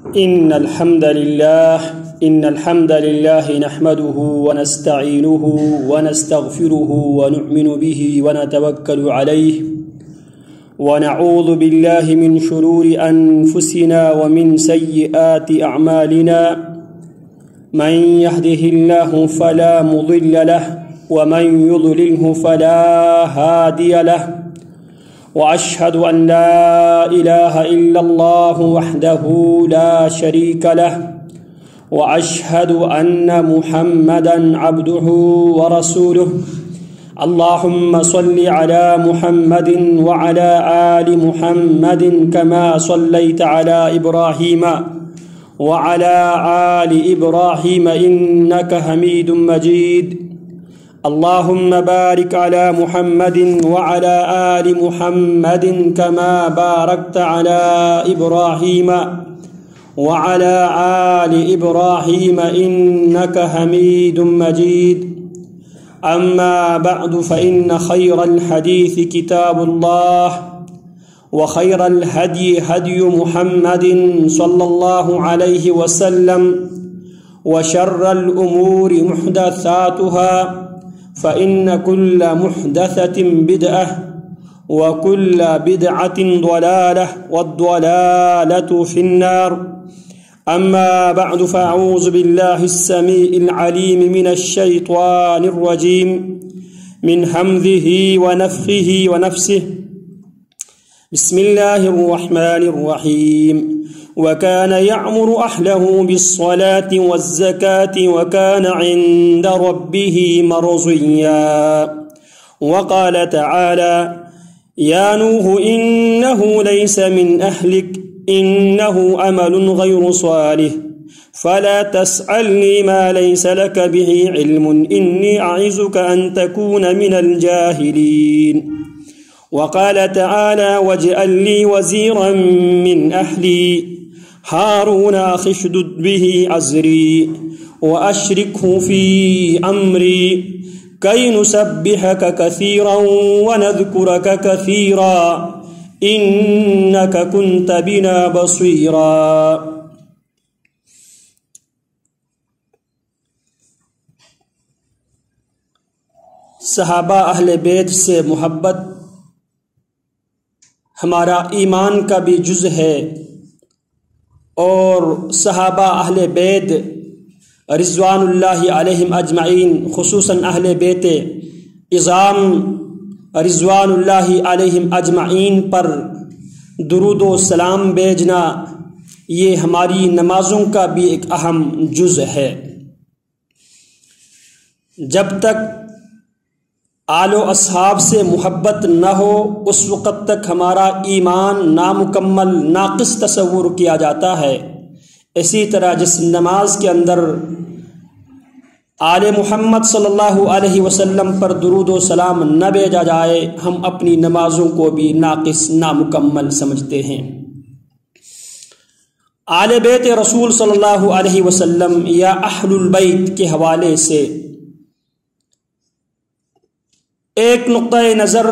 إن الحمد لله نحمده ونستعينه ونستغفره ونؤمن به ونتوكل عليه ونعوذ بالله من شرور أنفسنا ومن سيئات أعمالنا من يهده الله فلا مضل له ومن يضلله فلا هادي له وأشهد أن لا إله إلا الله وحده لا شريك له وأشهد أن محمدا عبده ورسوله اللهم صل على محمد وعلى آل محمد كما صليت على إبراهيم وعلى آل إبراهيم إنك حميد مجيد اللهم بارك على محمد وعلى آل محمد كما باركت على إبراهيم وعلى آل إبراهيم إنك حميد مجيد أما بعد فإن خير الحديث كتاب الله وخير الهدي هدي محمد صلى الله عليه وسلم وشر الأمور محدثاتها فإن كل محدثة بدعة وكل بدعة ضلالة والضلالة في النار أما بعد فأعوذ بالله السميع العليم من الشيطان الرجيم من همزه ونفخه ونفسه بسم الله الرحمن الرحيم وكان يأمر أهله بالصلاة والزكاة وكان عند ربه مرضيا وقال تعالى يا نوح إنه ليس من أهلك إنه عمل غير صالح فلا تسألني ما ليس لك به علم إني أعظك أن تكون من الجاهلين وقال تعالى واجعل لي وزيرا من أهلي هارون أخي اشدد به أزري وأشركه في أمري كي نسبحك كثيرا ونذكرك كثيرا إنك كنت بنا بصيرا. صحابہ اہل بیت سے محبت ہمارا ایمان کا بھی جز ہے، اور صحابہ اہل بیت رضوان اللہ علیہم اجمعین خصوصاً اہل بیت اعظام رضوان اللہ علیہم اجمعین پر درود و سلام بھیجنا یہ ہماری نمازوں کا بھی ایک اہم جز ہے۔ جب تک آل و اصحاب سے محبت نہ ہو اس وقت تک ہمارا ایمان نامکمل ناقص تصور کیا جاتا ہے۔ اسی طرح جس نماز کے اندر آل محمد صلی اللہ علیہ وسلم پر درود و سلام نہ بھیجا جائے ہم اپنی نمازوں کو بھی ناقص نامکمل سمجھتے ہیں۔ آل بیت رسول صلی اللہ علیہ وسلم یا اہل البیت کے حوالے سے ایک نقطۂ نظر،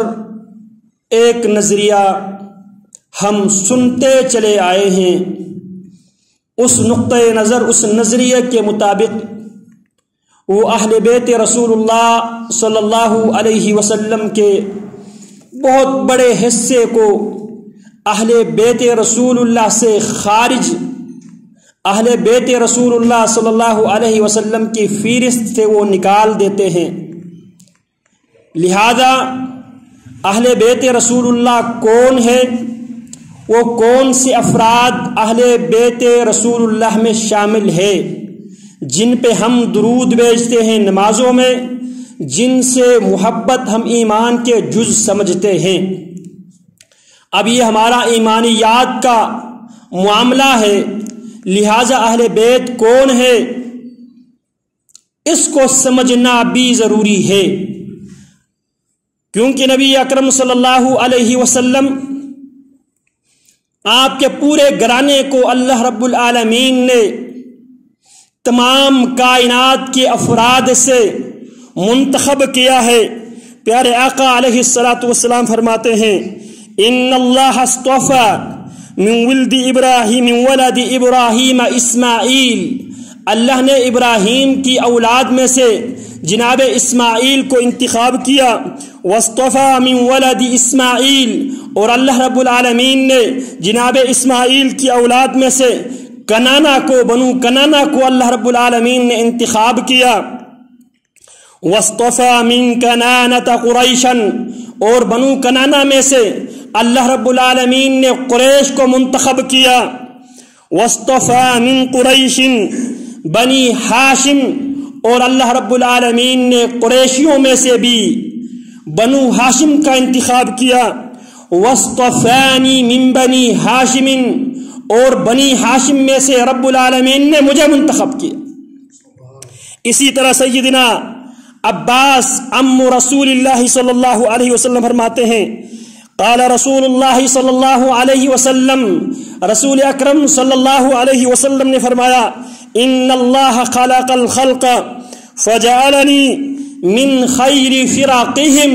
ایک نظریہ ہم سنتے چلے آئے ہیں۔ اس نقطۂ نظر، اس نظریے کے مطابق وہ اہل بیت رسول اللہ صلی اللہ علیہ وسلم کے بہت بڑے حصے کو اہل بیت رسول اللہ سے خارج، اہل بیت رسول اللہ صلی اللہ علیہ وسلم کی فہرست سے وہ نکال دیتے ہیں۔ لہذا اہل بیت رسول اللہ کون ہے، وہ کون سے افراد اہل بیت رسول اللہ میں شامل ہے جن پہ ہم درود بھیجتے ہیں نمازوں میں، جن سے محبت ہم ایمان کے جز سمجھتے ہیں۔ اب یہ ہمارا ایمانیات کا معاملہ ہے، لہذا اہل بیت کون ہے اس کو سمجھنا بھی ضروری ہے، کیونکہ نبی اکرم صلی اللہ علیہ وسلم آپ کے پورے گھرانے کو اللہ رب العالمین نے تمام کائنات کے افراد سے منتخب کیا ہے۔ پیارے آقا علیہ الصلوۃ والسلام فرماتے ہیں ان اللہ اصطفى من ولد ابراہیم اسماعیل، اللہ نے ابراہیم کی اولاد میں سے جناب اسماعیل کو انتخاب کیا. واصطفى من ولد اسماعیل، اور اللہ رب العالمین نے جناب اسماعیل کی اولاد میں سے کنانا کو، بنو کنانا کو اللہ رب العالمین نے انتخاب کیا. واصطفى من کنانة قریشا، اور بنو کنانا میں سے اللہ رب العالمین نے قریش کو منتخب کیا. واصطفى من قریش بنی ہاشم، اور اللہ رب العالمین نے قریشیوں میں سے بھی بنو ہاشم کا انتخاب کیا. واصطفانی من بنی ہاشم، اور بنی ہاشم میں سے رب العالمین نے مجھے منتخب کیا. اسی طرح سیدنا عباس عم رسول اللہ صلی اللہ علیہ وسلم فرماتے ہیں قال رسول اللہ صلی اللہ علیہ وسلم، رسول اکرم صلی اللہ علیہ وسلم نے فرمایا ان اللہ خلق الخلق فجعلنی من خیر فراقہم،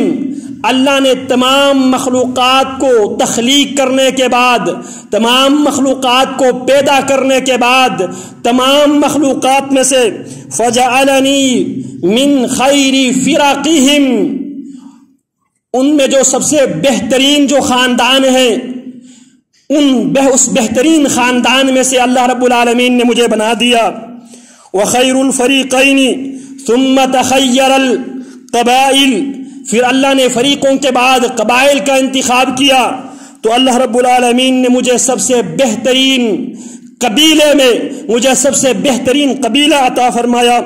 اللہ نے تمام مخلوقات کو تخلیق کرنے کے بعد، تمام مخلوقات کو پیدا کرنے کے بعد، تمام مخلوقات میں سے فجعلنی من خیر فراقہم، ان میں جو سب سے بہترین جو خاندان ہیں اس بہترین خاندان میں سے اللہ رب العالمین نے مجھے بنا دیا. وخیر الفریقین ثم تخیر القبائل، پھر اللہ نے فریقوں کے بعد قبائل کا انتخاب کیا تو اللہ رب العالمین نے مجھے سب سے بہترین قبیلے میں مجھے سب سے بہترین قبیلہ عطا فرمایا.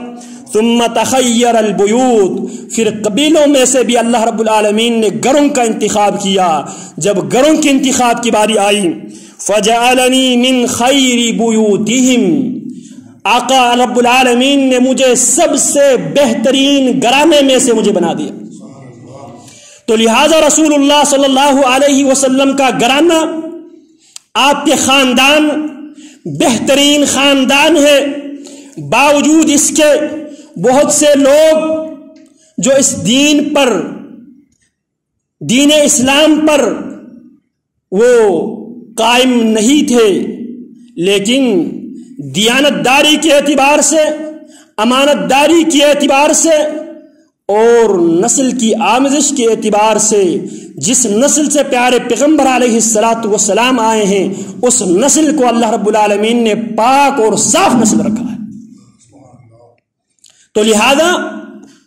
ثم تخیر البیوت، پھر قبیلوں میں سے بھی اللہ رب العالمین نے گھروں کا انتخاب کیا. جب گھروں کے انتخاب کی باری آئی فجعلنی من خیر بیوتہم، آقا رب العالمین نے مجھے سب سے بہترین گھرانے میں سے مجھے بنا دیا. تو لہذا رسول اللہ صلی اللہ علیہ وسلم کا گھرانہ، آپ کے خاندان بہترین خاندان ہے. باوجود اس کے بہت سے لوگ جو اس دین پر، دین اسلام پر وہ قائم نہیں تھے، لیکن دیانت داری کے اعتبار سے، امانت داری کے اعتبار سے اور نسل کی آموزش کے اعتبار سے جس نسل سے پیارے پیغمبر علیہ الصلاۃ والسلام آئے ہیں اس نسل کو اللہ رب العالمین نے پاک اور صاف نسل رکھا ہے. تو لہذا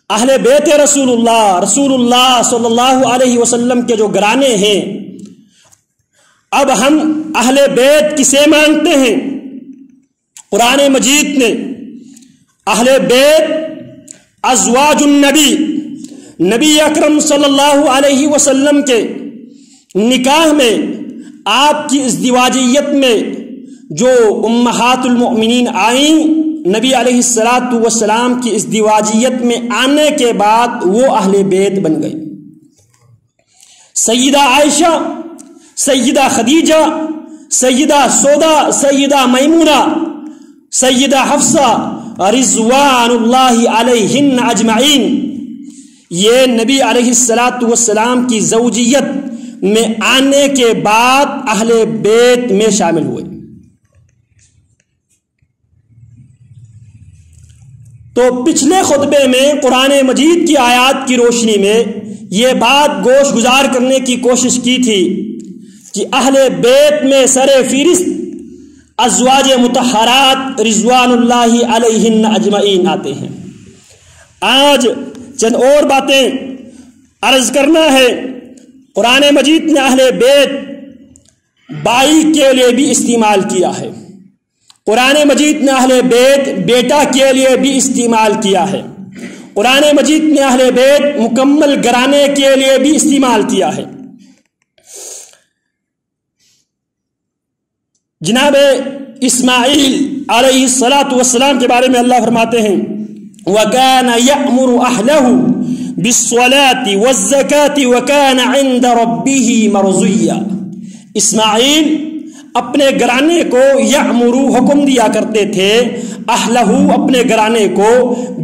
اہل بیت رسول اللہ صلی اللہ علیہ وسلم کے جو گھرانے ہیں، اب ہم اہل بیت کسے مانتے ہیں؟ قرآن مجید نے اہل بیت ازواج النبی، نبی اکرم صلی اللہ علیہ وسلم کے نکاح میں، آپ کی ازدواجیت میں جو امہات المؤمنین آئیں، نبی علیہ الصلاۃ والسلام کی ازدواجیت میں آنے کے بعد وہ اہل بیت بن گئی. سیدہ عائشہ، سیدہ خدیجہ، سیدہ سودا، سیدہ میمونہ، سیدہ حفصہ رضوان اللہ علیہن اجمعین، یہ نبی علیہ الصلاۃ والسلام کی زوجیت میں آنے کے بعد اہل بیت میں شامل ہوئے. تو پچھلے خطبے میں قرآن مجید کی آیات کی روشنی میں یہ بات گوش گزار کرنے کی کوشش کی تھی کہ اہل بیت میں سر فہرست ازواج مطہرات رضوان اللہ علیہن اجمعین آتے ہیں. آج چند اور باتیں عرض کرنا ہے. قرآن مجید نے اہل بیت بائی کے لیے بھی استعمال کیا ہے، قرآن مجید نے اہل بیت بیٹا کے لیے بھی استعمال کیا ہے، قرآن مجید نے اہل بیت مکمل گھرانے کے لیے بھی استعمال کیا ہے. جناب اسماعیل علیہ الصلاۃ والسلام کے بارے میں اللہ فرماتے ہیں وَكَانَ يَأْمُرُ أَهْلَهُ بِالصَّلَاةِ وَالزَّكَاةِ وَكَانَ عِنْدَ رَبِّهِ مَرْضِيًّا. اسماعیل اپنے گھرانے کو یأمرو حکم دیا کرتے تھے اہلہو اپنے گھرانے کو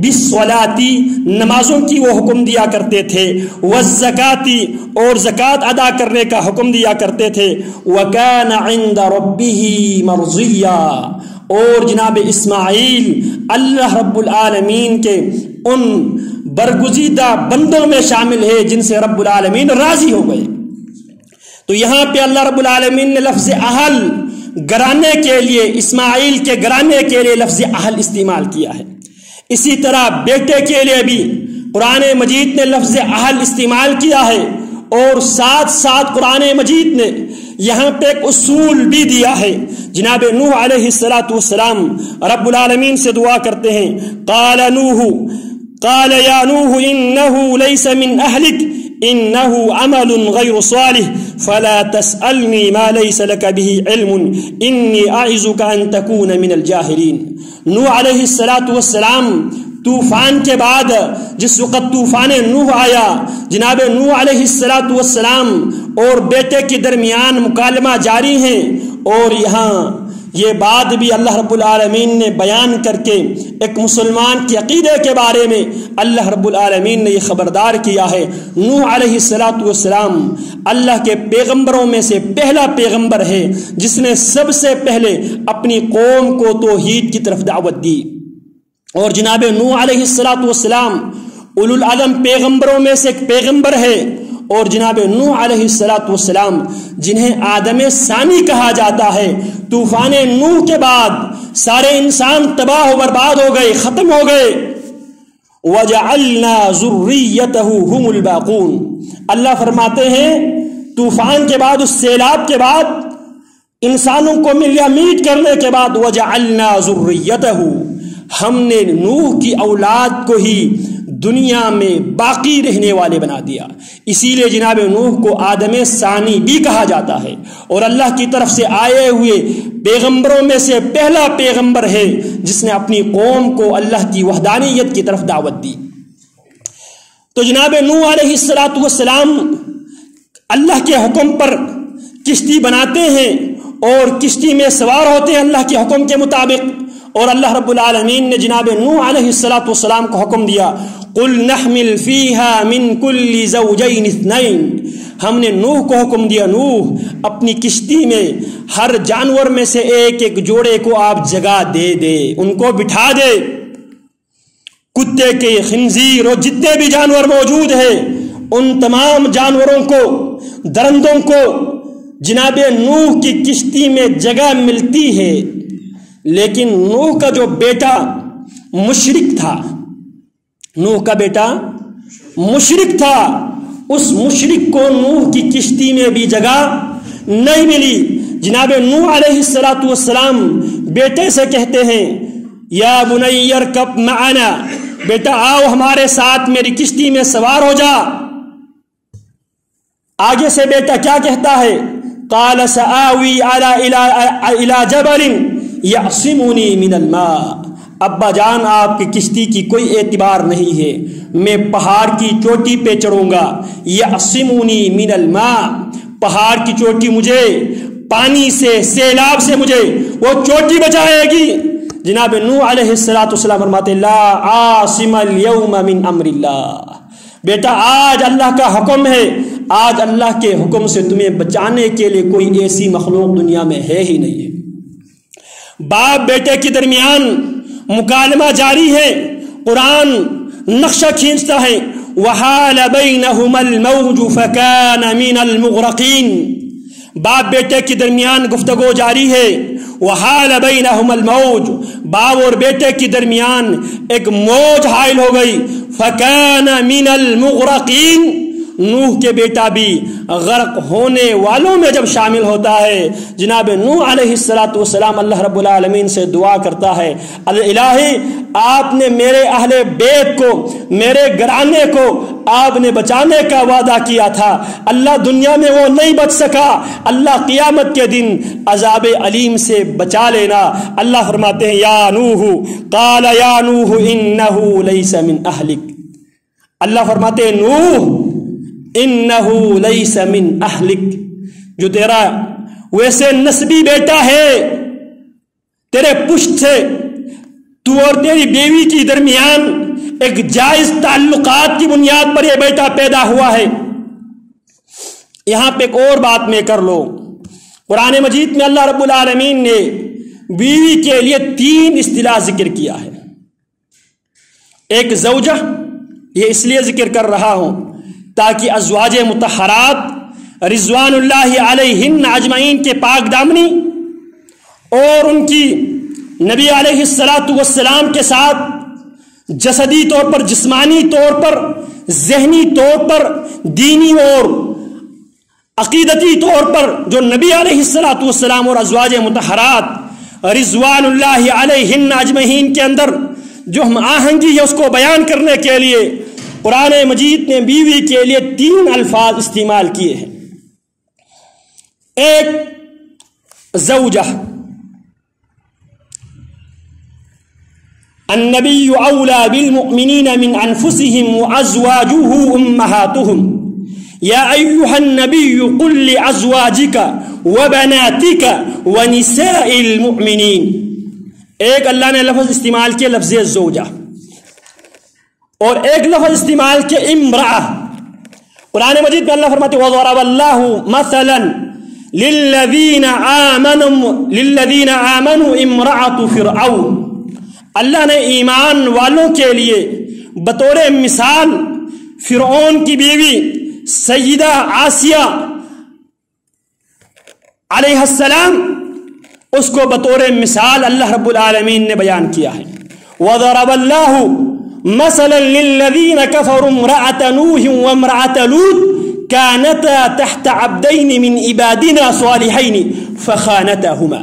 بالصلاتی نمازوں کی وہ حکم دیا کرتے تھے والزکاتی اور زکوٰۃ ادا کرنے کا حکم دیا کرتے تھے وکان عند ربہ مرضیا اور جناب اسماعیل اللہ رب العالمین کے ان برگزیدہ بندوں میں شامل ہے جن سے رب العالمین راضی ہو گئے۔ تو یہاں پہ اللہ رب العالمین نے لفظ اہل گھرانے کے لیے اسماعیل کے گھرانے کے لیے لفظ اہل استعمال کیا ہے۔ اسی طرح بیٹے کے لیے بھی قرآن مجید نے لفظ اہل استعمال کیا ہے، اور ساتھ ساتھ قرآن مجید نے یہاں پہ ایک اصول بھی دیا ہے۔ جناب نوح علیہ السلام رب العالمین سے دعا کرتے ہیں قال یا نوح انه ليس من اهلك انه عمل غير صالح فلا تسألني ما ليس لك به علم اني اعظك ان تكون من الجاهلين۔ نوح علیہ السلام طوفان کے بعد جس وقت طوفان نوح آیا، جناب نوح علیہ السلام اور بیٹے کے درمیان مکالمہ جاری ہیں، اور یہاں یہ بات بھی اللہ رب العالمین نے بیان کر کے ایک مسلمان کے عقیدے کے بارے میں اللہ رب العالمین نے یہ خبردار کیا ہے۔ نوح علیہ السلام اللہ کے پیغمبروں میں سے پہلا پیغمبر ہے جس نے سب سے پہلے اپنی قوم کو توحید کی طرف دعوت دی، اور جناب نوح علیہ السلام اولو العزم پیغمبروں میں سے ایک پیغمبر ہے، اور جناب نوح علیہ السلام جنہیں آدم ثانی کہا جاتا ہے، طوفان نوح کے بعد سارے انسان تباہ و برباد ہو گئے، ختم ہو گئے۔ وَجَعَلْنَا ذُرِّيَّتَهُ هُمُ الْبَاقُونَ، اللہ فرماتے ہیں طوفان کے بعد، اس سیلاب کے بعد، انسانوں کو میٹ کرنے کے بعد وَجَعَلْنَا ذُرِّيَّتَهُ، ہم نے نوح کی اولاد کو ہی دنیا میں باقی رہنے والے بنا دیا۔ اسی لیے جناب نوح کو آدم ثانی بھی کہا جاتا ہے، اور اللہ کی طرف سے آئے ہوئے پیغمبروں میں سے پہلا پیغمبر ہے جس نے اپنی قوم کو اللہ کی وحدانیت کی طرف دعوت دی۔ تو جناب نوح علیہ السلام اللہ کے حکم پر کشتی بناتے ہیں اور کشتی میں سوار ہوتے ہیں اللہ کے حکم کے مطابق، اور اللہ رب العالمین نے جناب نوح علیہ السلام کو حکم دیا قُلْ نَحْمِلْ فِيهَا مِنْ كُلِّ زَوْجَيْنِ اثْنَيْنِ، ہم نے نوح کو حکم دیا نوح اپنی کشتی میں ہر جانور میں سے ایک ایک جوڑے کو آپ جگہ دے دے، ان کو بٹھا دے، کتے کے، خنزیر اور جتنے بھی جانور موجود ہیں ان تمام جانوروں کو، درندوں کو جناب نوح کی کشتی میں جگہ ملتی ہے۔ لیکن نوح کا جو بیٹا مشرک تھا، نوح کا بیٹا مشرک تھا، اس مشرک کو نوح کی کشتی میں بھی جگہ نہیں ملی۔ جناب نوح علیہ السلام بیٹے سے کہتے ہیں یا بنی ارکب معنا، بیٹا آؤ ہمارے ساتھ میری کشتی میں سوار ہو جا۔ آگے سے بیٹا کیا کہتا ہے قال سآوی الی جبل یعصمنی من الماء، ابا جان آپ کی کشتی کی کوئی اعتبار نہیں ہے، میں پہاڑ کی چوٹی پہ چڑھوں گا، یعصمنی من الماء، پہاڑ کی چوٹی مجھے پانی سے، سیلاب سے مجھے وہ چوٹی بچائے گی۔ جناب نوح علیہ السلام فرماتے لا عاصم اليوم من امر اللہ، بیٹا آج اللہ کا حکم ہے، آج اللہ کے حکم سے تمہیں بچانے کے لیے کوئی ایسی مخلوق دنیا میں ہے ہی نہیں ہے۔ باپ بیٹے کے درمیان مکالمہ جاری ہے، قرآن نقشہ کھینچتا ہے وحال بینہما الموج فکان من المغرقین، باپ بیٹے کے درمیان گفتگو جاری ہے، وحال بینہما الموج، باپ اور بیٹے کے درمیان ایک موج حائل ہو گئی، فکان من المغرقین، نوح کے بیٹا بھی غرق ہونے والوں میں جب شامل ہوتا ہے۔ جناب نوح علیہ السلام اللہ رب العالمین سے دعا کرتا ہے الہی آپ نے میرے اہل بیت کو، میرے گھرانے کو آپ نے بچانے کا وعدہ کیا تھا، اللہ دنیا میں وہ نہیں بچ سکا، اللہ قیامت کے دن عذاب علیم سے بچا لینا۔ اللہ فرماتے ہیں یا نوح قال یا نوح انہ لیس من اہلک، اللہ فرماتے ہیں نوح انہو لیس من اہلک، جو تیرا ویسے نسبی بیٹا ہے تیرے پشت سے، تو اور تیری بیوی کی درمیان ایک جائز تعلقات کی بنیاد پر یہ بیٹا پیدا ہوا ہے۔ یہاں پہ ایک اور بات میں کر لو، قرآن مجید میں اللہ رب العالمین نے بیوی کے لیے 3 اصطلاح ذکر کیا ہے۔ ایک زوجہ، یہ اس لیے ذکر کر رہا ہوں تاکہ ازواج مطہرات رضوان اللہ علیہن اجمعین کے پاک دامنی اور ان کی نبی علیہ السلام کے ساتھ جسدی طور پر، جسمانی طور پر، ذہنی طور پر، دینی اور عقیدتی طور پر جو نبی علیہ السلام اور ازواج مطہرات رضوان اللہ علیہن اجمعین کے اندر جو ہم آہنگی ہے اس کو بیان کرنے کے لیے قرآن مجید نے بیوی کے لیے 3 الفاظ استعمال کیے ہیں۔ ایک زوجہ، النبی اولا بالمؤمنین من انفسهم وازواجه امہاتهم یا ایہا النبی قل لازواجک وبناتک ونساء المؤمنین۔ ایک اللہ نے لفظ استعمال کیا لفظ زوجہ، اور ایک لفظ استعمال کیا امرأہ۔ قرآن مجید میں اللہ فرماتے وضرب اللہ مثلا للذین آمنوا امرأۃ فرعون۔ اللہ نے ایمان والوں کے لیے بطور مثال فرعون کی بیوی سیدہ آسیہ علیہ السلام، اس کو بطور مثال اللہ رب العالمین نے بیان کیا ہے۔ وضرب اللہ مثلا للذین کفروا امرأة نوح وامرأة لوط كانتا تحت عبدین من عبادنا صالحین فخانتاہما۔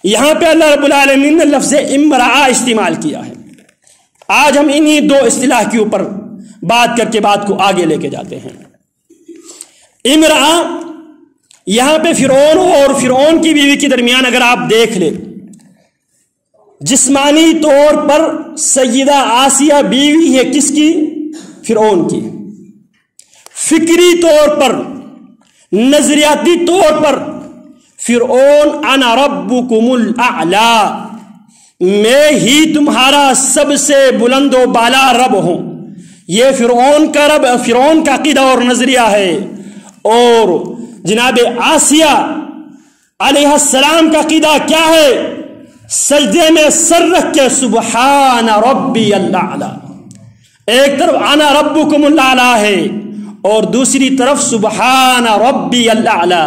یہاں پہ اللہ رب العالمین نے لفظ امرأہ استعمال کیا ہے۔ آج ہم انہی 2 اصطلاح کے اوپر بات کر کے بات کو آگے لے کے جاتے ہیں۔ امرأہ، یہاں پہ فرعون اور فرعون کی بیوی کے درمیان اگر آپ دیکھ لیں، جسمانی طور پر سیدہ آسیہ بیوی ہے کس کی؟ فرعون کی۔ فکری طور پر، نظریاتی طور پر فرعون انا ربکم الاعلی، میں ہی تمہارا سب سے بلند و بالا رب ہوں۔ یہ فرعون کا رب، فرعون کا عقیدہ اور نظریہ ہے، اور جناب آسیہ علیہ السلام کا عقیدہ کیا ہے؟ سجدے میں سر رکھ کے سبحان ربی الاعلی، ایک طرف انا ربکم الاعلی ہے اور دوسری طرف سبحان ربی الاعلی۔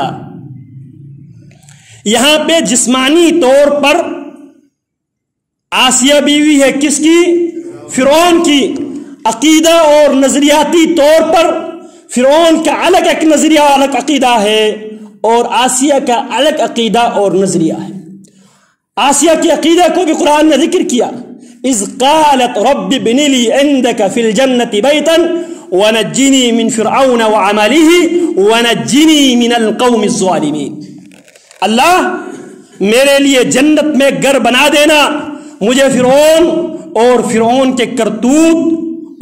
یہاں پہ جسمانی طور پر آسیہ بیوی ہے کس کی؟ فرعون کی۔ عقیدہ اور نظریاتی طور پر فرعون کا الگ ایک نظریہ، الگ عقیدہ ہے، اور آسیہ کا الگ عقیدہ اور نظریہ ہے۔ آسیہ کے عقیدہ کو بھی قرآن نے ذکر کیا، اذ قالت رب ابن لی عندک فی الجنۃ بیتا ونجنی من فرعون وعملہ ونجنی من القوم الظالمین۔ اللہ میرے لیے جنت میں گھر بنا دینا، مجھے فرعون اور فرعون کے کرتوت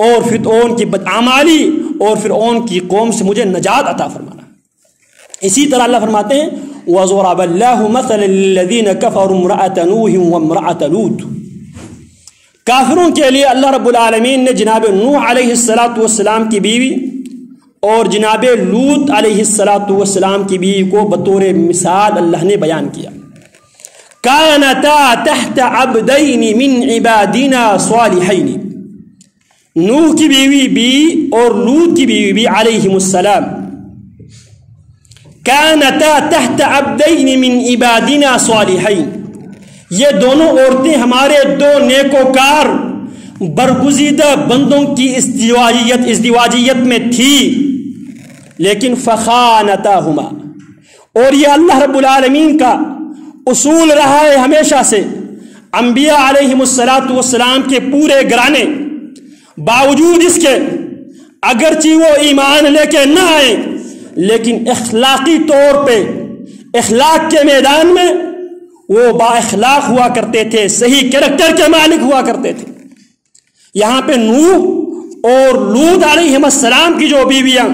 اور فرعون کی بدعمالی اور فرعون کی قوم سے مجھے نجات عطا فرمانا۔ اسی طرح اللہ فرماتے ہیں وَضَرَبَ اللَّهُ مَثَلًا لِلَّذِينَ كَفَرُوا امْرَأَةَ نُوحٍ وَامْرَأَةَ لُوطٍ۔ کافروں کے لیے اللہ رب العالمین نے جناب نوح علیہ السلام کی بیوی اور جناب لوط علیہ السلام کی بیوی کو بطور مثال اللہ نے بیان کیا۔ كَانَتَا تَحْتَ عَبْدَيْنِ مِنْ عِبَادِنَا صَالِحَيْنِ، نوح کی بیوی بھی اور لوط کی بیوی بھی علیہم السلام كَانَتَا تَحْتَ عَبْدَيْنِ مِنْ عِبَادِنَا صَالِحَيْنِ، یہ دونوں عورتیں ہمارے 2 نیکوکار برگزیدہ بندوں کی ازدواجیت میں تھی، لیکن فخانتاہما، اور یہ اللہ رب العالمین کا اصول رہا ہے ہمیشہ سے۔ انبیاء علیہم السلام کے پورے گھرانے باوجود اس کے اگرچہ وہ ایمان لے کے نہ آئے، لیکن اخلاقی طور پہ اخلاق کے میدان میں وہ با اخلاق ہوا کرتے تھے، صحیح کریکٹر کے مالک ہوا کرتے تھے۔ یہاں پہ نوح اور لوط علیہ السلام کی جو بیویاں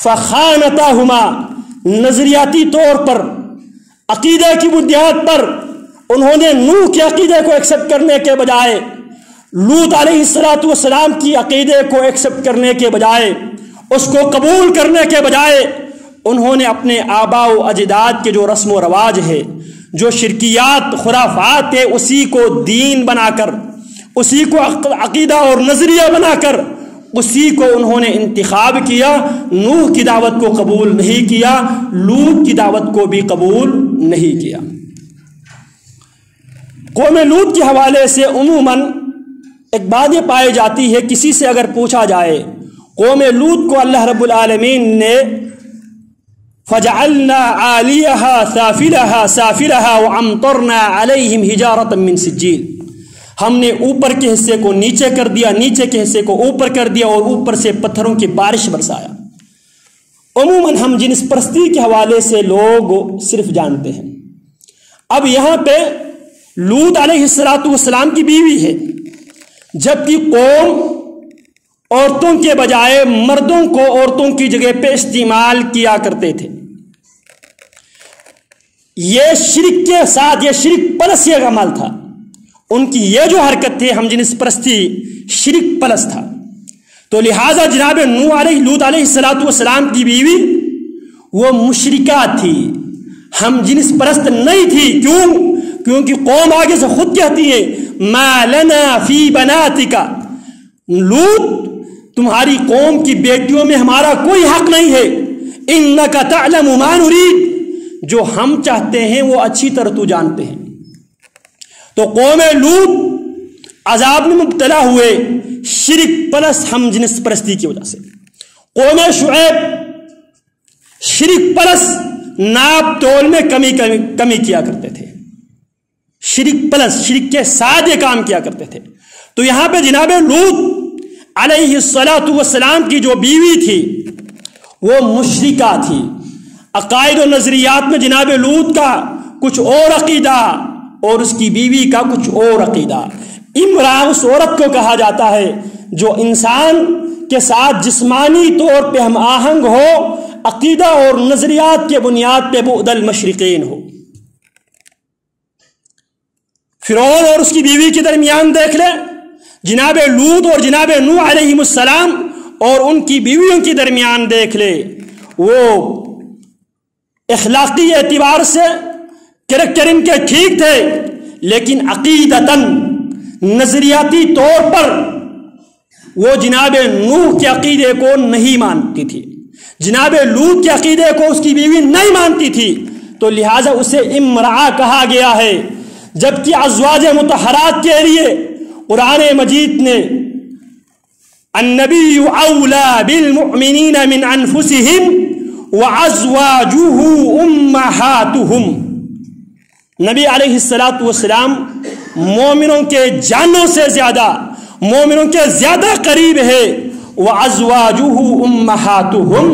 فخانتاہما نظریاتی طور پر عقیدے کی بنیاد پر انہوں نے نوح کے عقیدے کو ایکسپٹ کرنے کے بجائے، لوط علیہ السلام کی عقیدے کو ایکسپٹ کرنے کے بجائے، اس کو قبول کرنے کے بجائے انہوں نے اپنے آباء و اجداد کے جو رسم و رواج ہے، جو شرکیات خرافات ہے، اسی کو دین بنا کر، اسی کو عقیدہ اور نظریہ بنا کر اسی کو انہوں نے انتخاب کیا۔ نوح کی دعوت کو قبول نہیں کیا، لوط کی دعوت کو بھی قبول نہیں کیا۔ قوم لوط کے حوالے سے عموماً ایک بات یہ پائی جاتی ہے، کسی سے اگر پوچھا جائے قوم لوط کو اللہ رب العالمین نے فَجَعَلْنَا عَالِيَهَا سَافِلَهَا وَأَمْطَرْنَا عَلَيْهِمْ حِجَارَةً مِّن سِجِّيلٍ، ہم نے اوپر کے حصے کو نیچے کر دیا، نیچے کے حصے کو اوپر کر دیا اور اوپر سے پتھروں کی بارش برسایا۔ عموماً ہم جنس پرستی کے حوالے سے لوگ صرف جانتے ہیں۔ اب یہاں پہ لوط علیہ السلام کی بیوی ہے، جبکہ قوم عورتوں کے بجائے مردوں کو عورتوں کی جگہ پہ استعمال کیا کرتے تھے۔ یہ شرک کے ساتھ، یہ شرک پلس یہ عمل تھا، ان کی یہ جو حرکت تھی ہم جنس پرستی، شرک پلس تھا۔ تو لہٰذا جناب لوط علیہ السلام کی بیوی وہ مشرکہ تھی، ہم جنس پرست نہیں تھی۔ کیونکہ قوم آگے سے خود کہتی ہے ما لنا فی بناتک، لوط تمہاری قوم کی بیٹیوں میں ہمارا کوئی حق نہیں ہے، انک تعلم ما نرید، جو ہم چاہتے ہیں وہ اچھی طرح تو جانتے ہیں۔ تو قوم لوط عذاب میں مبتلا ہوئے شرک پلس ہم جنس پرستی کی وجہ سے۔ قوم شعیب شرک پلس ناپ تول میں کمی کیا کرتے تھے، شرک پلس شرک کے ساتھ یہ کام کیا کرتے تھے۔ تو یہاں پہ جناب لوط علیہ السلام کی جو بیوی تھی وہ مشرکہ تھی، عقائد و نظریات میں جناب لوط کا کچھ اور عقیدہ اور اس کی بیوی کا کچھ اور عقیدہ۔ امرا اس عورت کو کہا جاتا ہے جو انسان کے ساتھ جسمانی طور پہ ہم آہنگ ہو، عقیدہ اور نظریات کے بنیاد پہ بعد المشرقین ہو۔ فرعون اور اس کی بیوی کے درمیان دیکھ لیں، جناب لوط اور جناب نوح علیہ السلام اور ان کی بیویوں کے درمیان دیکھ لے، وہ اخلاقی اعتبار سے کریکٹر ان کے ٹھیک تھے، لیکن عقیدتاً نظریاتی طور پر وہ جناب نوح کے عقیدے کو نہیں مانتی تھی، جناب لوط کے عقیدے کو اس کی بیوی نہیں مانتی تھی، تو لہٰذا اسے امرأہ کہا گیا ہے۔ جبکہ ازواج مطہرات کے لیے قرآن مجید نے النبی اولا بالمؤمنین من انفسهم وازواجہ امہاتہم، نبی علیہ السلام مومنوں کے جانوں سے زیادہ، مومنوں کے زیادہ قریب ہے، وازواجہ امہاتہم،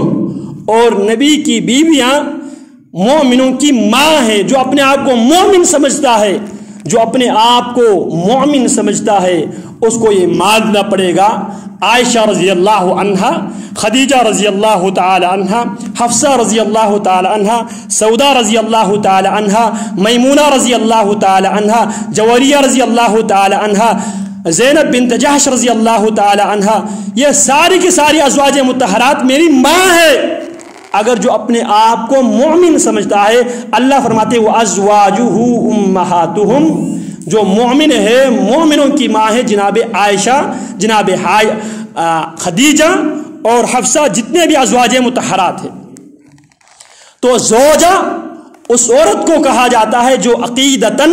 اور نبی کی بیویاں مومنوں کی ماں ہے۔ جو اپنے آپ کو مومن سمجھتا ہے، جو اپنے آپ کو مومن سمجھتا ہے، اس کو یہ ماننا پڑے گا عائشہ رضی اللہ عنہا، خدیجہ رضی اللہ تعالی عنہا، حفصہ رضی اللہ تعالی عنہا، سودا رضی اللہ تعالی عنہا، میمونہ رضی اللہ تعالی عنہا، جوریہ رضی اللہ تعالی عنہا، زینب بنت جحش رضی اللہ تعالی عنہا، یہ ساری کی ساری ازواج مطہرات میری ماں ہے۔ اگر جو اپنے آپ کو مومن سمجھتا ہے، اللہ فرماتے ہیں وَأَزْوَاجُهُ أُمَّهَاتُهُمْ، جو مومن ہے مومنوں کی ماں ہے جناب عائشہ، جناب خدیجہ اور حفصہ، جتنے بھی ازواج مطہرات ہیں۔ تو زوجہ اس عورت کو کہا جاتا ہے جو عقیدتاً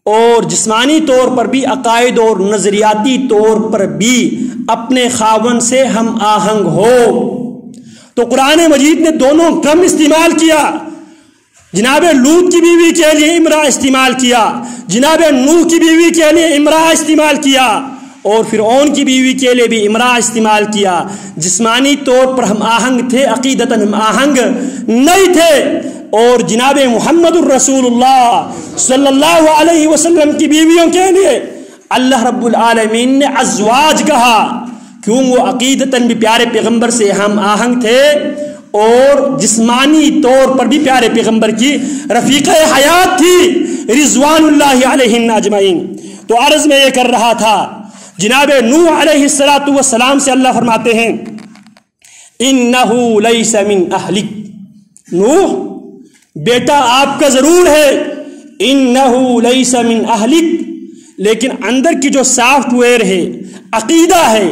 اور جسمانی طور پر بھی، عقائد اور نظریاتی طور پر بھی اپنے خاوند سے ہم آہنگ ہو۔ تو قرآن مجید نے دونوں کم استعمال کیا، جناب لوط کی بیوی کے لیے امرأہ استعمال کیا، جناب نوح کی بیوی کے لیے امرأہ استعمال کیا، اور فرعون کی بیوی کے لیے بھی امرأہ استعمال کیا۔ جسمانی طور پر ہم آہنگ تھے، عقیدتاً ہم آہنگ نہیں تھے۔ اور جناب محمد الرسول اللہ صلی اللہ علیہ وسلم کی بیویوں کے لیے اللہ رب العالمین نے ازواج کہا، کیوں وہ عقیدتاً بھی پیارے پیغمبر سے ہم آہنگ تھے، اور جسمانی طور پر بھی پیارے پیغمبر کی رفیقہ حیات تھی رضوان اللہ علیہم اجمعین۔ تو عرض میں یہ کر رہا تھا، جناب نوح علیہ السلام سے اللہ فرماتے ہیں انہ لیس من اہلک، نوح بیٹا آپ کا ضرور ہے، انہ لیس من اہلک، لیکن اندر کی جو سافٹ ویئر ہے، عقیدہ ہے،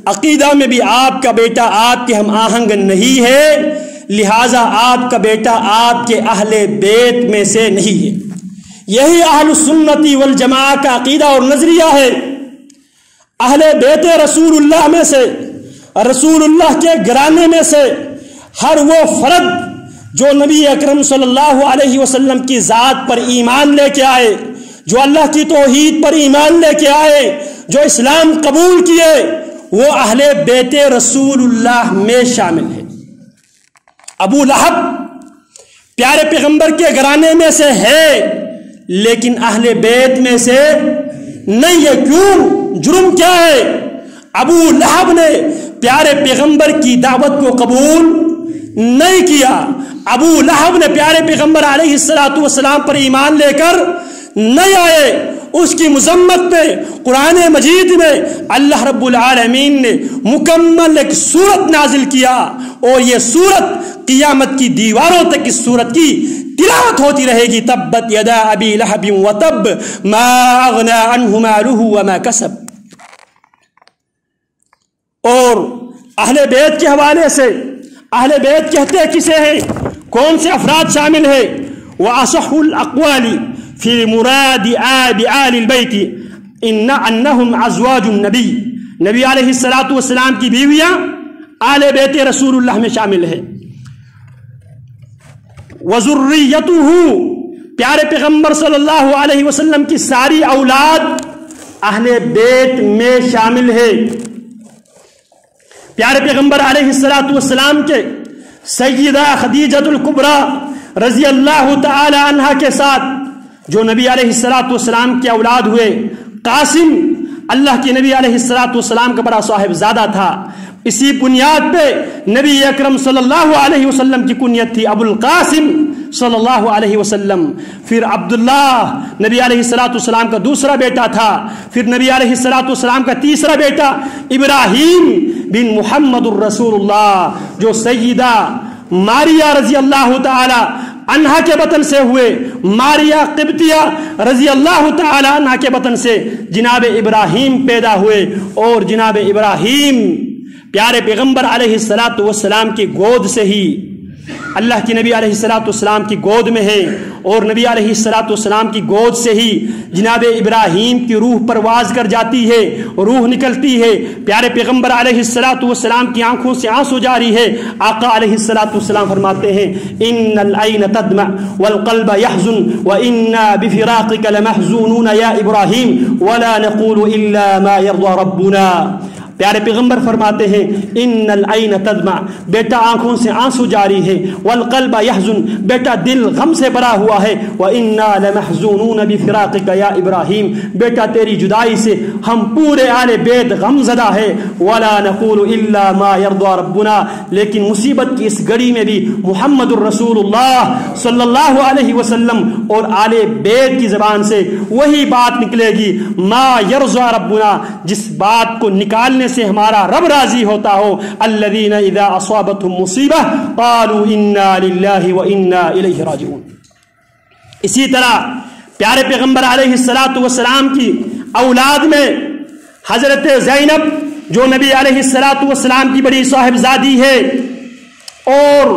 عقیدہ میں بھی آپ کا بیٹا آپ کے ہم آہنگ نہیں ہے، لہٰذا آپ کا بیٹا آپ کے اہل بیت میں سے نہیں ہے۔ یہی اہل السنت والجماعہ کا عقیدہ اور نظریہ ہے۔ اہل بیت رسول اللہ میں سے، رسول اللہ کے گھرانے میں سے ہر وہ فرد جو نبی اکرم صلی اللہ علیہ وسلم کی ذات پر ایمان لے کے آئے، جو اللہ کی توحید پر ایمان لے کے آئے، جو اسلام قبول کیے، وہ اہل بیت رسول اللہ میں شامل ہے۔ ابو لہب پیارے پیغمبر کے گھرانے میں سے ہے لیکن اہل بیت میں سے نہیں ہے۔ کیوں؟ جرم کیا ہے؟ ابو لہب نے پیارے پیغمبر کی دعوت کو قبول نہیں کیا، ابو لہب نے پیارے پیغمبر علیہ السلام پر ایمان لے کر نہیں آئے۔ اس کی مذمت میں قرآن مجید میں اللہ رب العالمین نے مکمل ایک سورت نازل کیا، اور یہ سورت قیامت کی دیواروں تک اس سورت کی تلاوت ہوتی رہے گی۔ تبت یدا ابی لہب وتب ما اغنی عنہ مالہ وما کسب۔ اور اہل بیت کے حوالے سے، اہل بیت کہتے کسے ہیں، کون سے افراد شامل ہیں؟ وَأَصَحُّ الْأَقْوَالِ فِي مُرَادِ آلِ الْبَيْتِ انہم ازواج النبی، نبی علیہ السلام کی بیویاں آل بیت رسول اللہ میں شامل ہے۔ وَذُرِّيَّتُهُ، پیارے پیغمبر صلی اللہ علیہ وسلم کی ساری اولاد اہل بیت میں شامل ہے۔ پیارے پیغمبر علیہ السلام کے سیدہ خدیجۃ الکبریٰ رضی اللہ تعالی عنہا کے ساتھ جو نبی علیہ السلام کے اولاد ہوئے، قاسم اللہ کے نبی علیہ السلام کا بڑا صاحب زادہ تھا۔ اسی بنیاد پہ نبی اکرم صلی اللہ علیہ وسلم کی کنیت تھی ابو القاسم صلی اللہ علیہ وسلم۔ پھر عبداللہ نبی علیہ السلام کا دوسرا بیٹا تھا، پھر نبی علیہ السلام کا تیسرا بیٹا ابراہیم بن محمد الرسول اللہ، جو سیدہ ماریہ رضی اللہ تعالی عنہا کے بطن سے ہوئے، ماریہ قبطیہ رضی اللہ تعالی عنہا کے بطن سے جناب ابراہیم پیدا ہوئے، اور جناب ابراہیم پیارے پیغمبر علیہ السلام کی گود سے ہی اللہ کی نبی علیہ السلام کی گود میں ہے، اور نبی علیہ السلام کی گود سے ہی جناب ابراہیم کی روح پرواز کر جاتی ہے، روح نکلتی ہے۔ پیارے پیغمبر علیہ السلام کی آنکھوں سے آنسو جاری ہے۔ آقا علیہ السلام فرماتے ہیں ان العین تدمع والقلب يحزن وانا بفراقك لمحزونون یا ابراہیم ولا نقول الا ما يرضى ربنا۔ پیارے پیغمبر فرماتے ہیں ان العین تدمع، بیٹا آنکھوں سے آنسو جاری ہے، والقلب یحزن، بیٹا دل غم سے بھرا ہوا ہے، وَإِنَّا لَمَحْزُونُونَ بِفِرَاقِكَ یا ابراہیم، بیٹا تیری جدائی سے ہم پورے آل بیت غم زدہ ہے، وَلَا نَقُولُ إِلَّا مَا يَرْضَى رَبُّنَا، لیکن مصیبت کی اس گھڑی میں بھی محمد الرسول اللہ صلی اللہ علیہ وسلم اور آل بیت کی زبان سے وہی بات نکلے گی ما یرضى ربنا، جس بات کو نکالنے سے ہمارا رب راضی ہوتا ہو۔ الذین اذا اصابتهم مصیبہ قالوا انا للہ وانا الیہ راجعون۔ اسی طرح پیارے پیغمبر علیہ السلام کی اولاد میں حضرت زینب جو نبی علیہ السلام کی بڑی صاحبزادی ہے، اور